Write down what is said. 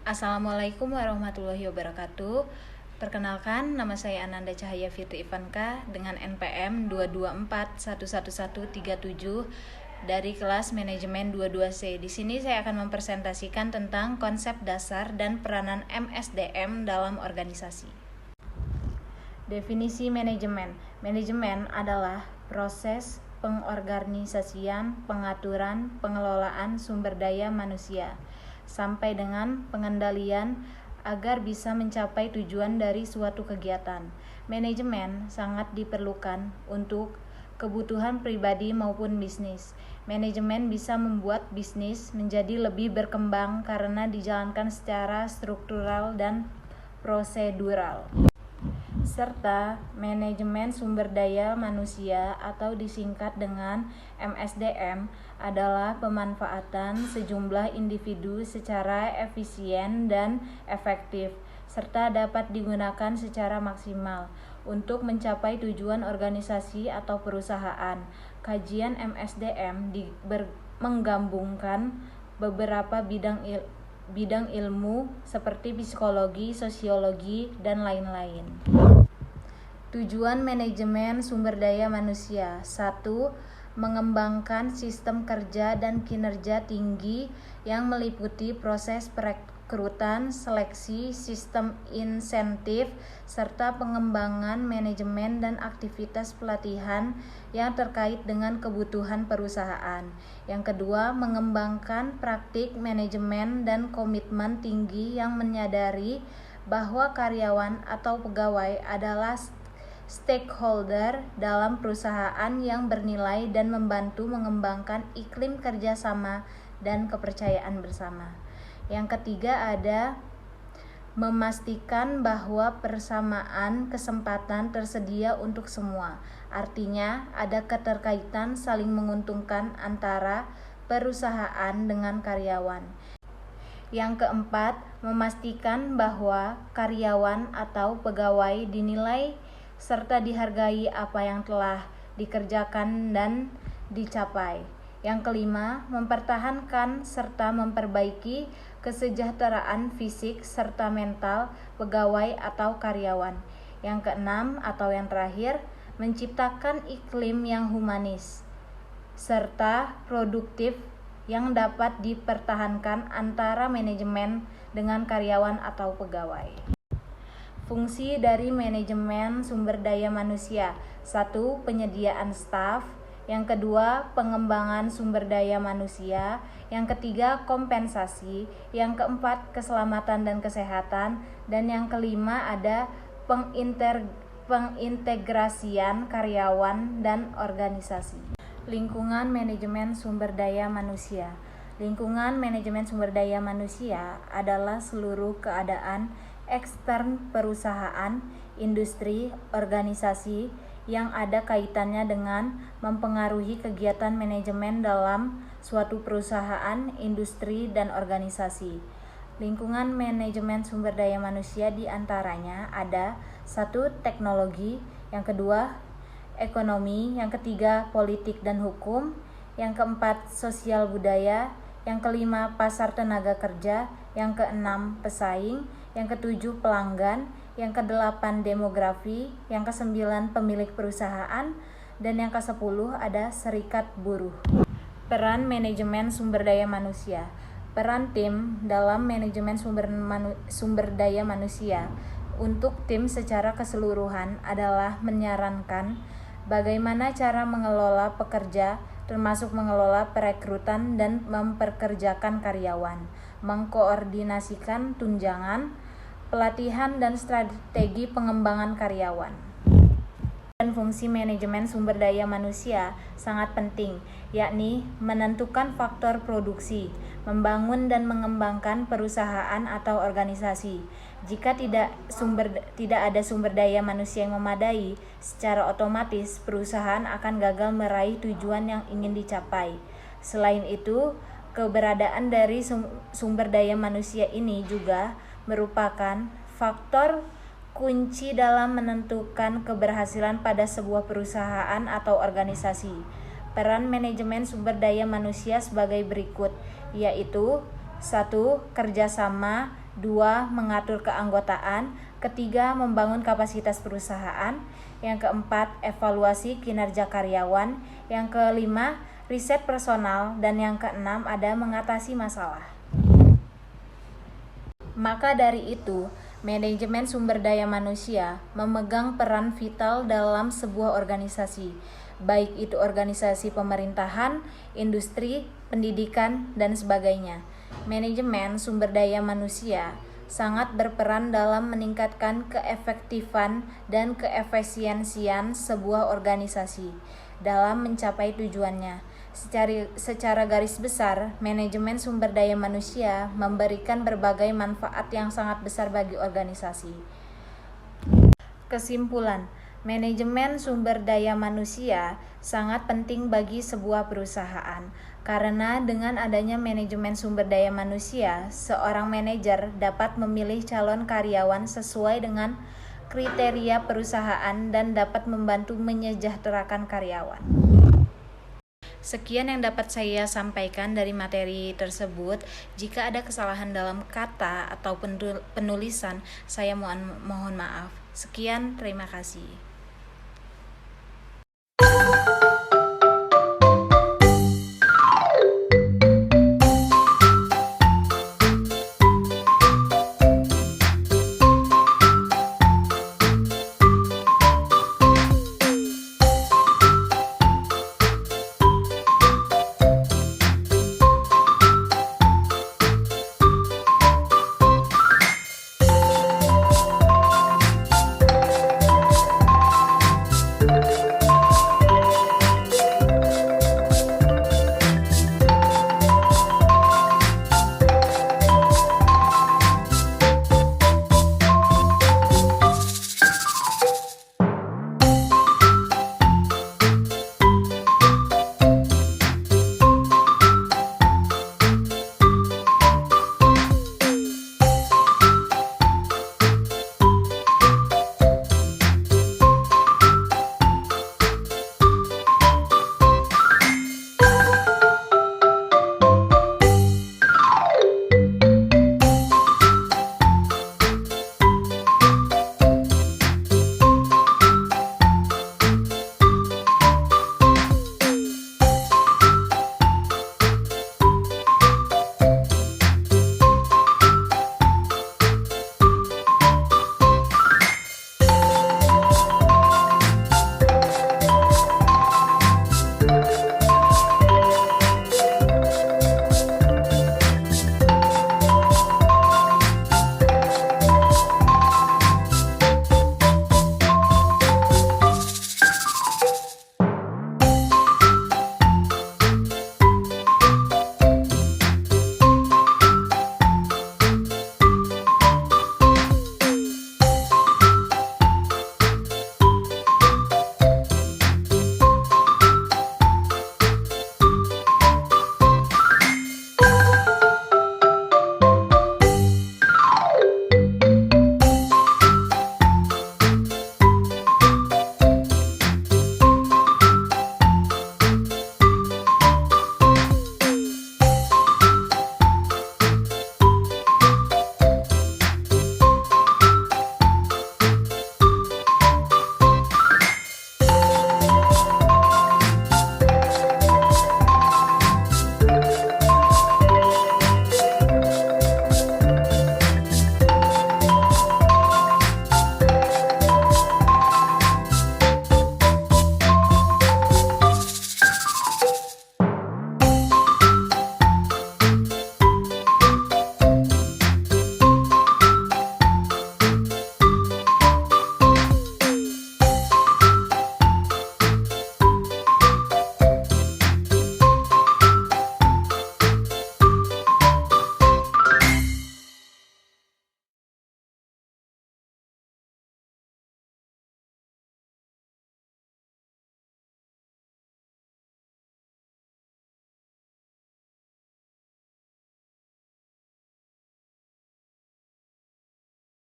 Assalamualaikum warahmatullahi wabarakatuh. Perkenalkan, nama saya Ananda Cahaya Firti Ivanka dengan NPM 224111137 dari kelas Manajemen 22C. Di sini saya akan mempresentasikan tentang konsep dasar dan peranan MSDM dalam organisasi. Definisi manajemen. Manajemen adalah proses pengorganisasian, pengaturan, pengelolaan sumber daya manusia sampai dengan pengendalian agar bisa mencapai tujuan dari suatu kegiatan. Manajemen sangat diperlukan untuk kebutuhan pribadi maupun bisnis. Manajemen bisa membuat bisnis menjadi lebih berkembang karena dijalankan secara struktural dan prosedural. Serta manajemen sumber daya manusia atau disingkat dengan MSDM adalah pemanfaatan sejumlah individu secara efisien dan efektif serta dapat digunakan secara maksimal untuk mencapai tujuan organisasi atau perusahaan. Kajian MSDM menggabungkan beberapa bidang ilmu seperti psikologi, sosiologi, dan lain-lain. Tujuan manajemen sumber daya manusia: 1. Mengembangkan sistem kerja dan kinerja tinggi yang meliputi proses perekrutan, seleksi, sistem insentif, serta pengembangan manajemen dan aktivitas pelatihan yang terkait dengan kebutuhan perusahaan. Yang kedua, mengembangkan praktik manajemen dan komitmen tinggi yang menyadari bahwa karyawan atau pegawai adalah stakeholder dalam perusahaan yang bernilai dan membantu mengembangkan iklim kerjasama dan kepercayaan bersama. Yang ketiga ada memastikan bahwa persamaan kesempatan tersedia untuk semua. Artinya ada keterkaitan saling menguntungkan antara perusahaan dengan karyawan. Yang keempat, memastikan bahwa karyawan atau pegawai dinilai serta dihargai apa yang telah dikerjakan dan dicapai. Yang kelima, mempertahankan serta memperbaiki kesejahteraan fisik serta mental pegawai atau karyawan. Yang keenam atau yang terakhir, menciptakan iklim yang humanis serta produktif yang dapat dipertahankan antara manajemen dengan karyawan atau pegawai. Fungsi dari manajemen sumber daya manusia: 1. Penyediaan staf. Yang kedua, pengembangan sumber daya manusia. Yang ketiga, kompensasi. Yang keempat, keselamatan dan kesehatan. Dan yang kelima ada pengintegrasian karyawan dan organisasi. Lingkungan manajemen sumber daya manusia. Lingkungan manajemen sumber daya manusia adalah seluruh keadaan ekstern perusahaan, industri, organisasi yang ada kaitannya dengan mempengaruhi kegiatan manajemen dalam suatu perusahaan, industri, dan organisasi. Lingkungan manajemen sumber daya manusia diantaranya ada 1. Teknologi, yang kedua ekonomi, yang ketiga politik dan hukum, yang keempat sosial budaya, yang kelima pasar tenaga kerja, yang keenam pesaing, yang ketujuh pelanggan, yang kedelapan demografi, yang kesembilan pemilik perusahaan, dan yang kesepuluh ada serikat buruh. Peran manajemen sumber daya manusia. Peran tim dalam manajemen sumber daya manusia untuk tim secara keseluruhan adalah menyarankan bagaimana cara mengelola pekerja, termasuk mengelola perekrutan dan memperkerjakan karyawan, mengkoordinasikan tunjangan, pelatihan dan strategi pengembangan karyawan. Dan fungsi manajemen sumber daya manusia sangat penting, yakni menentukan faktor produksi, membangun dan mengembangkan perusahaan atau organisasi. Jika tidak ada sumber daya manusia yang memadai, secara otomatis perusahaan akan gagal meraih tujuan yang ingin dicapai. Selain itu, keberadaan dari sumber daya manusia ini juga merupakan faktor kunci dalam menentukan keberhasilan pada sebuah perusahaan atau organisasi. Peran manajemen sumber daya manusia sebagai berikut, yaitu 1. Kerjasama 2. Mengatur keanggotaan. Ketiga, membangun kapasitas perusahaan. Yang keempat, evaluasi kinerja karyawan. Yang kelima, riset personal. Dan yang keenam, ada mengatasi masalah. Maka dari itu, manajemen sumber daya manusia memegang peran vital dalam sebuah organisasi, baik itu organisasi pemerintahan, industri, pendidikan, dan sebagainya. Manajemen sumber daya manusia sangat berperan dalam meningkatkan keefektifan dan keefisiensian sebuah organisasi dalam mencapai tujuannya. Secara garis besar, manajemen sumber daya manusia memberikan berbagai manfaat yang sangat besar bagi organisasi. Kesimpulan, manajemen sumber daya manusia sangat penting bagi sebuah perusahaan, karena dengan adanya manajemen sumber daya manusia, seorang manajer dapat memilih calon karyawan sesuai dengan kriteria perusahaan dan dapat membantu menyejahterakan karyawan. Sekian yang dapat saya sampaikan dari materi tersebut. Jika ada kesalahan dalam kata atau penulisan, saya mohon maaf. Sekian, terima kasih.